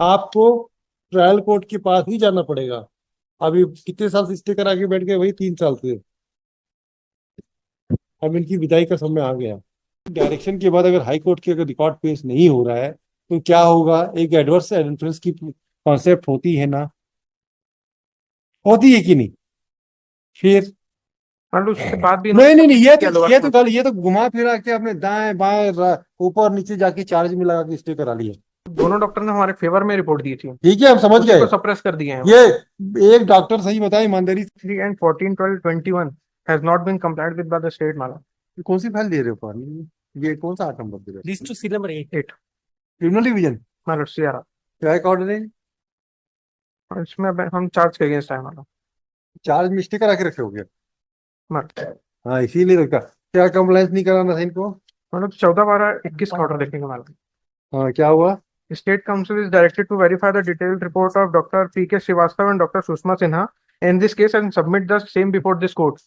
आपको trial court के पास ही जाना पड़ेगा। अभी कितने साल से स्टे करा के बैठ गए? वही 3 साल से। अब इनकी विदाई का समय आ गया। डायरेक्शन के बाद अगर हाई कोर्ट के अगर रिकॉर्ड पेश नहीं हो रहा है तो क्या होगा? एक एडवर्स इन्फ्लुएंस की कॉन्सेप्ट होती है ना, होती है कि नहीं? फिर मान लो उसके बाद भी इन्होंने नहीं नहीं नहीं, सबमिट ये तो किया लोअर ये तो कोर्ट। गल ये तो घुमा फिरा के अपने दाएं बाएं ऊपर नीचे जाके चार्ज में लगा के स्टे करा लिया। दोनों डॉक्टर ने हमारे फेवर में रिपोर्ट दी थी, ठीक है, हम समझ उसी गए। को सप्रेस कर दिए हैं वो। ये एक डॉक्टर सही बताए ईमानदारी से। 3 and 14 12 21 has not been complied with by the state माला। ये कौन सी फाइल दे रहे हो पानी? ये कौन सा आठ नंबर दे रहे हो? List to C number 8 criminal division माला सीआरआ। क्या एक ऑर्डर है? और इसमें अब हम चार्ज के अगेंस्ट है माला। चार्ज में स्टे करा के रखे हो गया। माला हाँ, इसीलिए रखा। क्या कंप्लेंट नहीं कराना था इनको? मतलब 14 12 21 का ऑर्डर देखेंगे माला। हाँ, क्या हुआ? State Council is directed to verify the detailed report of Dr. P.K. Srivastava and Dr. Sushma Sinha in this case and submit the same before this court।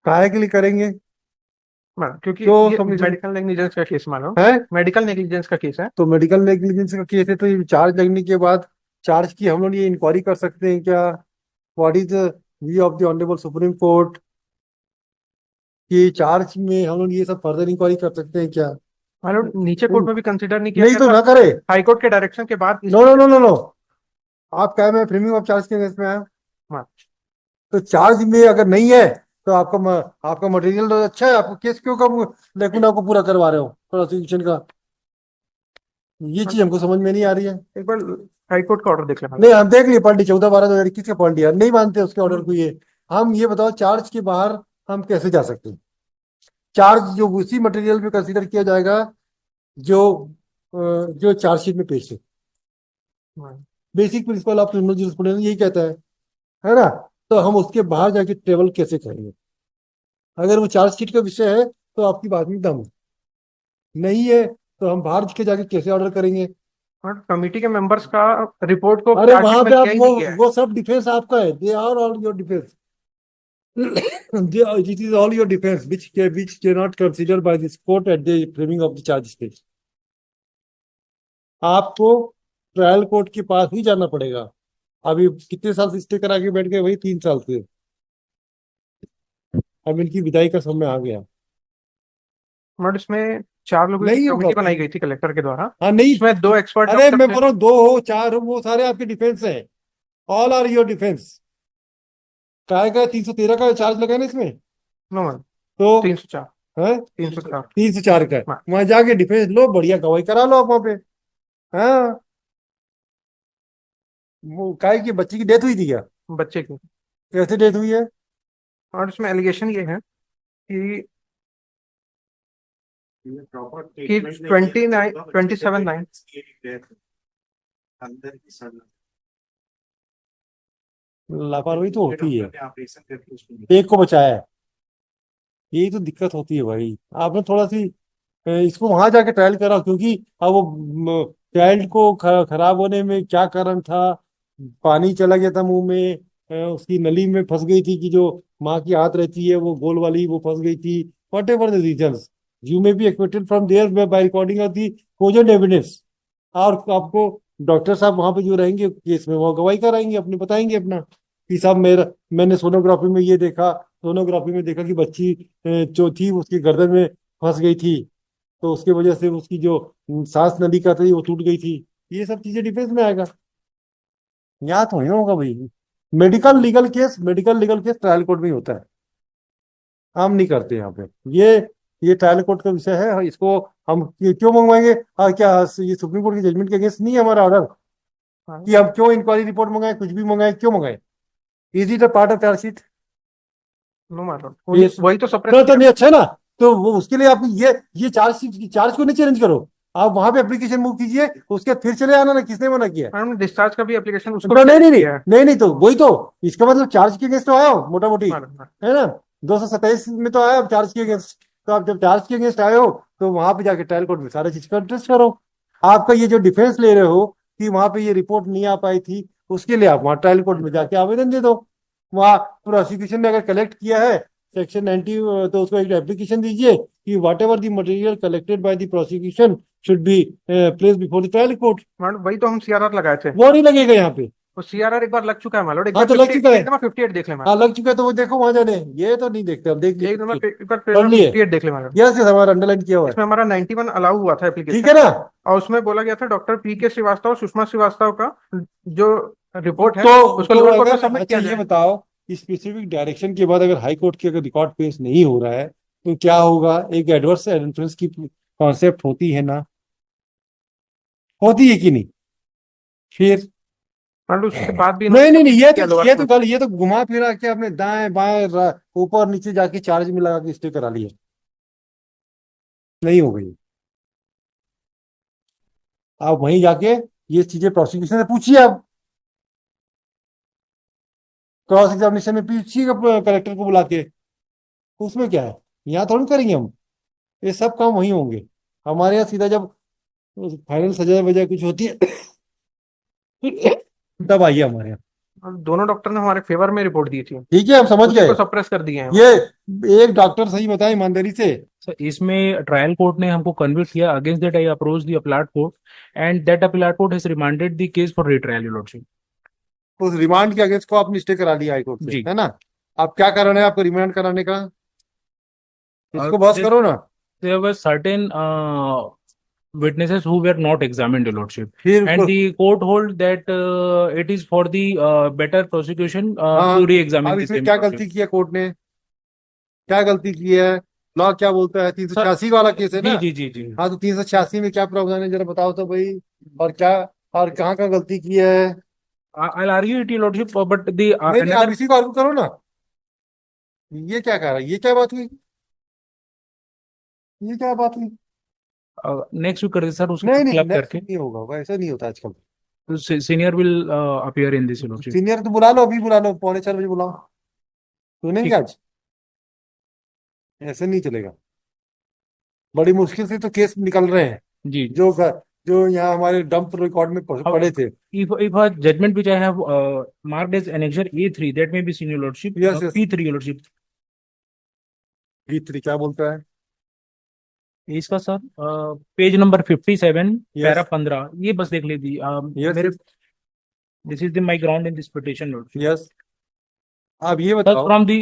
काहे के लिए करेंगे? क्योंकि तो ये समझो मेडिकल नेग्लिजेंस का केस मानो, है। मेडिकल नेग्लिजेंस का केस है। तो मेडिकल नेग्लिजेंस का केस है तो ये चार्ज लगने के बाद चार्ज की हम लोग ये इंक्वायरी कर सकते हैं क्या? What is the view of the honourable supreme court? कि चार्ज में हम लोग ये सब फर्दर इंक्वायरी कर सकते हैं क्या? मानो नीचे कोर्ट में भी कंसिडर नहीं किया नहीं गया तो था। ना करे। हाई कोर्ट के डायरेक्शन के बाद no no no no no, आप क्या मैं फ्रेमिंग ऑफ चार्ज के अगेंस्ट में आया? हाँ, तो चार्ज में अगर नहीं है तो आपका मटेरियल तो अच्छा है, आपको केस क्यों कम लेकिन आपको पूरा करवा रहे हो प्रोसिक्यूशन का? ये चीज हमको समझ में नहीं आ रही है। एक बार हाई कोर्ट का ऑर्डर देख लेना। नहीं, हम देख लिए पॉलिटी 14/12/2021 का पॉलिटी यार, नहीं मानते उसके ऑर्डर को ये। हम ये बताओ, चार्ज के बाहर हम कैसे जा सकते हैं? चार्ज जो उसी मटेरियल में कंसीडर किया जाएगा जो जो चार्जशीट में पेश है। हाँ, basic principle of criminal jurisprudence यही कहता है ना? तो हम उसके बाहर जाके ट्रेवल कैसे करेंगे? अगर वो चार्जशीट का विषय है तो आपकी बात में दम है। नहीं है तो हम बाहर के जाके कैसे ऑर्डर करेंगे? और कमिटी के मेंबर्स का रिपोर्ट को अरे चार्जशीट वहां में पे आप लिया ही नहीं गया है। वो सब डिफेंस आपका है, they are all your defence. It is all your defense which cannot consider by this court at the framing of the charge stage। आपको ट्रायल कोर्ट के पास ही जाना पड़ेगा। अभी कितने साल से स्टे करा के बैठ गए? वही 3 साल से। अब इनकी विदाई का समय आ गया। और इसमें 4 लोगों की नहीं होगा कमेटी बनाई भाई। गई थी कलेक्टर के द्वारा। हाँ, नहीं। इसमें 2 एक्सपर्ट अरे डॉक्टर मैं थे। बोल रहा हूँ, दो हो चार हो वो सारे आपके डिफेंस है। All are your defence. काय का 313 का चार्ज लगा है ना इसमें? नो, तो 304। है 304। 304 का है। हाँ, वहां जाके डिफेंस लो, बढ़िया गवाही करा लो आप वहां पे। हाँ, वो काय की बच्ची की डेथ हुई थी क्या? बच्चे की। कैसे डेथ हुई है? और इसमें एलिगेशन ये है कि 27/9। लापरवाही तो होती है। एक को बचाया है, यही तो दिक्कत होती है भाई। आपने थोड़ा सी इसको वहां जाके ट्रायल करा, क्योंकि अब वो चाइल्ड को खराब होने में क्या कारण था? पानी चला गया था मुंह में, उसकी नली में फंस गई थी कि जो माँ की हाथ रहती है वो गोल वाली, वो फंस गई थी। Whatever the reasons, you may be acquitted from there by recording of the cogent evidence. और आपको डॉक्टर साहब वहां पे जो रहेंगे केस में वो गवाही कराएंगे, अपने बताएंगे अपना कि साहब मैंने सोनोग्राफी में ये देखा, सोनोग्राफी में देखा कि बच्ची जो थी उसकी गर्दन में फंस गई थी, तो उसकी वजह से उसकी जो सांस नली का थी वो टूट गई थी। ये सब चीजें डिफेंस में आएगा। यहाँ तो नहीं होगा भाई। Medical legal case trial court में ही होता है, हम नहीं करते यहाँ पे। ये ये ट्रायल कोर्ट का विषय है, इसको हम क्यों मंगवाएंगे? और क्या ये सुप्रीम कोर्ट की जजमेंट के अगेंस्ट नहीं है हमारा ऑर्डर हाँ, कि हम क्यों इंक्वायरी रिपोर्ट मंगाए, कुछ भी मंगाए, क्यों मंगाए? Is it a part of chargesheet? No मारो ये वही तो सप्रेस तो किया। नहीं अच्छा है ना? तो वो उसके लिए आप ये चार्ज को नहीं चैलेंज करो। आप वहां पे एप्लीकेशन मूव कीजिए, उसके बाद फिर चले आना ना, किसने मना किया? मैडम डिस्चार्ज का भी एप्लीकेशन उसको तो भी नहीं नहीं चैलेंज नहीं किया है। नहीं नहीं, तो वही तो। इसका मतलब चार्ज के अगेंस्ट तो आया हो मोटा मोटी, मैडम हाँ। है ना? 227 में तो आया अब चार्ज के अगेंस्ट। तो आप जब चार्ज के अगेंस्ट आए हो तो वहां पे जाके ट्रायल कोर्ट में सारा चीज का टेस्ट करो। आपका ये जो डिफेंस ले रहे हो कि वहां पे ये रिपोर्ट नहीं आ पाई थी, उसके लिए आप वहां ट्रायल कोर्ट में जाके आवेदन दे दो। वहां प्रोसिक्यूशन ने अगर कलेक्ट किया है सेक्शन 90, तो उसको एक एप्लीकेशन दीजिए कि what ever the material collected by the prosecution should be place before the trial court. Madam वही तो हम सीआरआर लगाए थे। वो नहीं लगेगा यहाँ पे। वो सीआरआर एक बार लग चुका है मैडम, एक हाँ बार तो लग 58 चुका है। एक नंबर 58 देख ले हाँ मैडम। लग चुका है तो वो देखो वहां जाने, ये तो नहीं देखते, अब देख लिए एक बार पेज पढ़ नंबर लिए। 58 देख ले मैडम। यस यस, हमारा अंडरलाइन किया हुआ है। इसमें हमारा 91 अलाउ हुआ था ठीक एप्लीकेशन। है ना। और उसमें बोला गया था डॉक्टर पी के श्रीवास्तव और सुषमा श्रीवास्तव का जो रिपोर्ट है उसको तो लोअर कोर्ट में अगर सबमिट अच्छा किया ये जाए। बताओ, स्पेसिफिक डायरेक्शन के बाद अगर हाई कोर्ट की अगर रिकॉर्ड पेश नहीं हो रहा है तो क्या होगा? एक एडवर्स इन्फ्लुएंस की कॉन्सेप्ट होती है ना, होती है कि नहीं? फिर मैडम उसके बाद भी इन्होंने नहीं नहीं नहीं, सबमिट ये किया तो लोअर ये तो कोर्ट। गल, ये तो घुमा फिरा के अपने दाएं बाएं ऊपर नीचे जाके चार्ज में लगा के स्टे करा लिया। नहीं हो गई। आप वहीं जाके ये चीजें प्रोसिक्यूशन से पूछिए, आप क्रॉस एग्जामिनेशन में पूछिएगा कलेक्टर को बुला के, उसमें क्या है? यहाँ थोड़ी करेंगे हम, ये सब काम वहीं होंगे। हमारे यहाँ सीधा जब फाइनल सजा वजह कुछ होती है तब आइए हमारे यहाँ। और दोनों डॉक्टर ने हमारे फेवर में रिपोर्ट दी थी, ठीक है, हम समझ उसी गए। को सप्रेस कर दिए हैं। ये एक डॉक्टर सही बताए ईमानदारी से। सर इसमें ट्रायल कोर्ट ने हमको कन्विक्ट किया, against that I approach the appellate court and that appellate court has remanded the case for retrial, your lordship. उस रिमांड के अगेंस्ट को आपने स्टे करा लिया हाईकोर्ट से, जी। है ना? आप क्या कारण है आपको रिमांड कराने का? इसको बॉस देयर करो ना। There were certain witnesses who were not examined, your lordship, फिर and उसको, the court hold that it is for the better prosecution हाँ, to re-examine अब the इसमें same, क्या your lordship. गलती की है कोर्ट ने? क्या गलती की है? लॉ क्या बोलता है? तीन सौ सर छियासी वाला केस है ना? जी जी जी जी। हाँ तो 386 में क्या प्रावधान है जरा बताओ तो भाई। और क्या, और कहाँ का गलती की है? I'll argue it, your lordship, but the नहीं नहीं, आप another इसी को आर्गू करो ना। ये क्या कह रहा है? ये क्या बात हुई? ये क्या बात हुई? next week करें सर उसको नहीं नहीं, क्लब नेक्स्ट करके, नहीं होगा, वैसा नहीं होता आजकल। senior will appear in this, your lordship. Senior तो बुला लो, अभी बुला लो, 3:45 बुलाओ। सुनेंगे ठीक। आज? ऐसे नहीं चलेगा। बड़ी मुश्किल से तो केस निकल रहे हैं जी। जो जो यहाँ हमारे डंप रिकॉर्ड में How, पड़े थे। if a judgment which I have marked as annexure A3, that may be seen, your lordship, yes yes. P3, your lordship. B3 क्या बोलता है? इसका sir page number 57 para yes 15, ये बस देख लीजिए यस मेरे, this is the my ground in this petition, lordship. Yes. आप ये सर बताओ, फ्रॉम दी,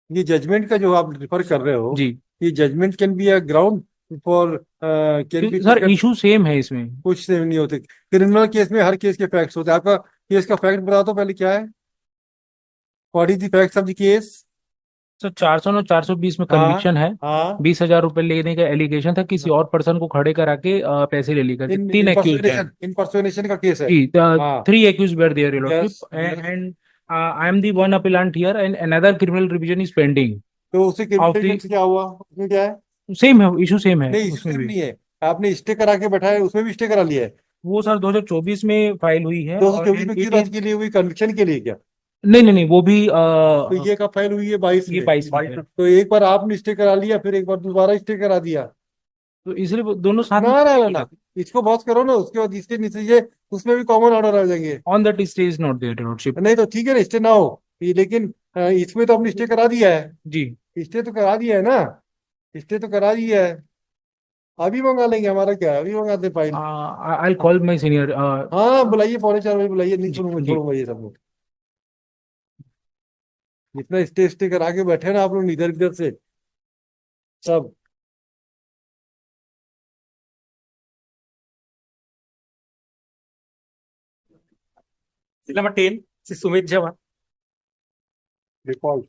ये जजमेंट का जो आप रिफर कर रहे हो, जी ये judgment can be a ground for, can be sir taken. Issue same है इसमें। कुछ से नहीं होते क्रिमिनल केस में, हर केस के फैक्ट्स होते हैं। आपका केस का फैक्ट बता दो पहले, क्या है? What is the facts of the case? Sir 409 और 420 में हाँ कन्विक्शन है, हाँ। 20,000 रुपए लेने का एलिगेशन था, किसी और पर्सन को खड़े करा के पैसे ले लेकर के, इन तीन एक्यूज हैं। इनपर्सोनेशन का केस है। जी, हाँ। Three accused were there, your lordship, yes yes. And I am the one appellant here and another criminal revision is pending तो उससे ऑफ क्रिमिनल दी, केस क्या हुआ? उसमें क्या है? सेम है, इशू सेम है नहीं, इशू उसमें सेम भी। नहीं है। आपने स्टे करा के बैठा है, उसमें भी स्टे करा लिया है। वो सर 2024 में फाइल हुई है, दो सौ और चौबीस में क्यों इट दर्ज इज, के लिए हुई? कन्विक्शन के लिए क्या? नहीं नहीं नहीं, वो भी तो ये कब फाइल हुई है? 22 ये में। 22 में है। तो एक बार आपने स्टे करा लिया, फिर एक बार दोबारा स्टे करा दिया। तो इसलिए वो दोनों साथ में ना ना ना ना, इसको बॉस करो ना, उसके बाद इसके नीचे ये, उसमें भी कॉमन ऑर्डर आ जाएंगे। On that stay is not there, lordship. नहीं तो ठीक है ना, स्टे ना हो, लेकिन इसमें तो आपने स्टे करा दिया है। जी। स्टे तो करा दिया है ना, स्टे तो करा दिया है। अभी मंगा लेंगे, हमारा क्या है, अभी मंगाते file. I call my senior. हाँ बुलाइए, 4:45 बुलाइए, नहीं जी छोड़ूंगा जी। छोड़ूंगा ये सब लोग। जितना स्टे स्टे करा के बैठे ना आप लोग इधर इधर से सब। Number 10, this is Sumit Jawan. Default